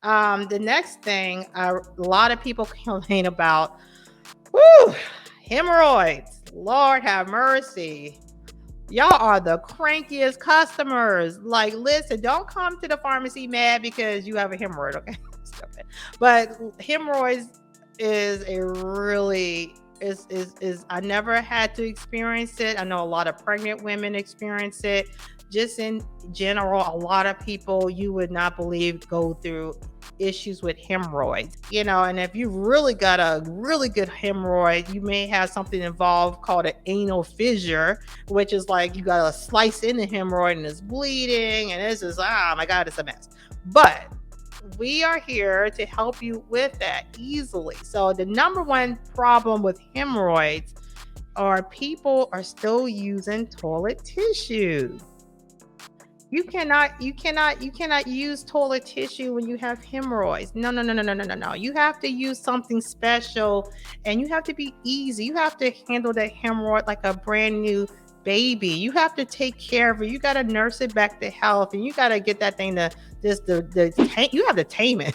The next thing a lot of people complain about, whoo, hemorrhoids. Lord have mercy. Y'all are the crankiest customers. Like, listen, don't come to the pharmacy mad because you have a hemorrhoid, okay? Stupid. But hemorrhoids is a really is I never had to experience it. I know a lot of pregnant women experience it. Just in general, a lot of people you would not believe go through issues with hemorrhoids, and if you really got a really good hemorrhoid, you may have something involved called an anal fissure, which is like you got a slice in the hemorrhoid and it's bleeding and it's just, oh my God, it's a mess. But we are here to help you with that easily. So the number one problem with hemorrhoids are people are still using toilet tissue. You cannot use toilet tissue when you have hemorrhoids. No, no, no, no, no, no, no, no. You have to use something special, and you have to be easy. You have to handle that hemorrhoid like a brand new baby. You have to take care of it. You got to nurse it back to health, and you got to get that thing to just you have to tame it,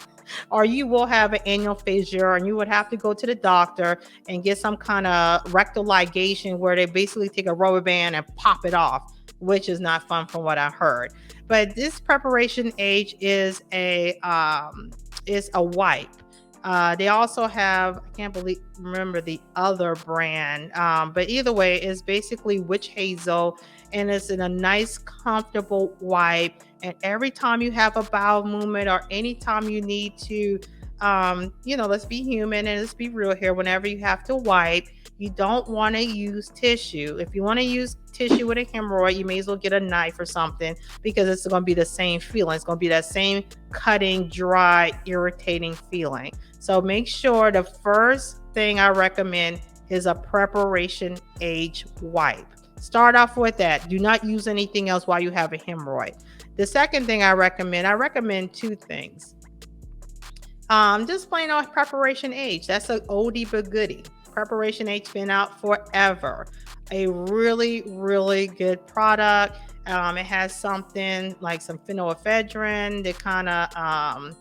or you will have an anal fissure, and you would have to go to the doctor and get some kind of rectal ligation where they basically take a rubber band and pop it off, which is not fun from what I heard. But this preparation H is a wipe. They also have, I can't remember the other brand, but either way, it's basically witch hazel, and it's in a nice, comfortable wipe. And every time you have a bowel movement or anytime you need to, let's be human and let's be real here. Whenever you have to wipe, you don't want to use tissue. If you want to use tissue with a hemorrhoid, you may as well get a knife or something, because it's going to be the same feeling. It's going to be that same cutting, dry, irritating feeling. So make sure the first thing I recommend is a preparation H wipe. Start off with that. Do not use anything else while you have a hemorrhoid. The second thing I recommend two things. Just plain old preparation H. That's an oldie but goodie. Preparation H been out forever. A really, really good product. It has something like some phenylephrine to kind of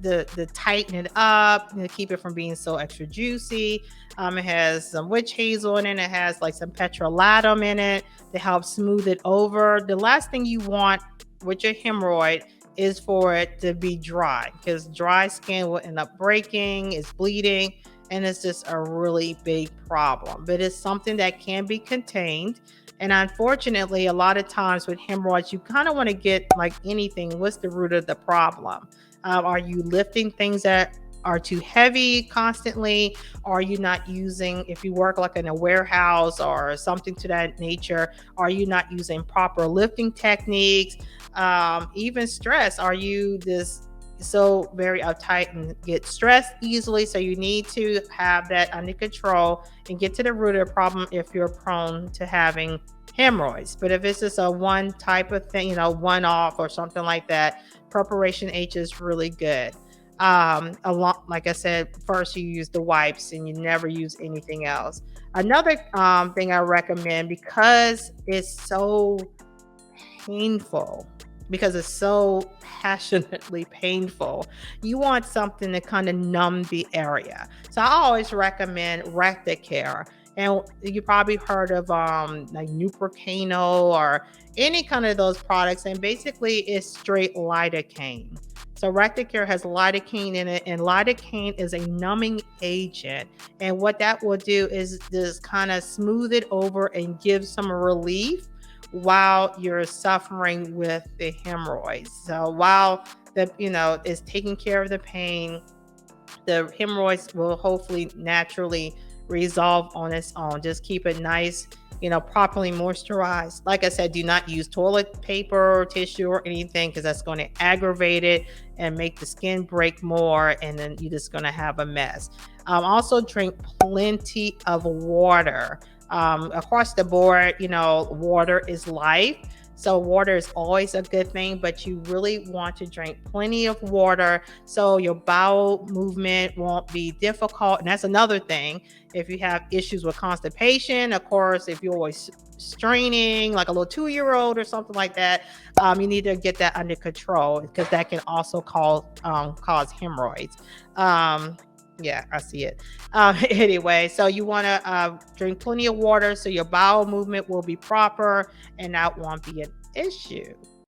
the tighten it up, keep it from being so extra juicy. It has some witch hazel in it. It has like some petrolatum in it to help smooth it over. The last thing you want with your hemorrhoid is for it to be dry, because dry skin will end up breaking, it's bleeding, and it's just a really big problem. But it's something that can be contained. And unfortunately, a lot of times with hemorrhoids, you kind of want to get like anything. What's the root of the problem? Are you lifting things that are too heavy constantly? Are you not using, if you work like in a warehouse or something to that nature, are you not using proper lifting techniques? Even stress. Are you just so very uptight and get stressed easily? So you need to have that under control and get to the root of the problem if you're prone to having hemorrhoids. But if it's just a one type of thing, one off or something like that, preparation H is really good. A lot, like I said, first you use the wipes and you never use anything else. Another thing I recommend, because it's so painful, because it's so passionately painful, you want something to kind of numb the area. So I always recommend Recticare. And you probably heard of like Nuprocano or any kind of those products. And basically it's straight lidocaine. So Recticare has lidocaine in it, and lidocaine is a numbing agent. And what that will do is just kind of smooth it over and give some relief while you're suffering with the hemorrhoids. So while is taking care of the pain, the hemorrhoids will hopefully naturally resolve on its own. Just keep it nice, properly moisturized. Like I said, do not use toilet paper or tissue or anything, because that's going to aggravate it and make the skin break more, and then you're just going to have a mess. Also drink plenty of water. Across the board, water is life. So water is always a good thing, but you really want to drink plenty of water so your bowel movement won't be difficult. And that's another thing. If you have issues with constipation, of course, if you're always straining like a little 2-year-old or something like that, you need to get that under control because that can also cause hemorrhoids. Um, yeah, I see it. Anyway, so you want to drink plenty of water so your bowel movement will be proper and that won't be an issue.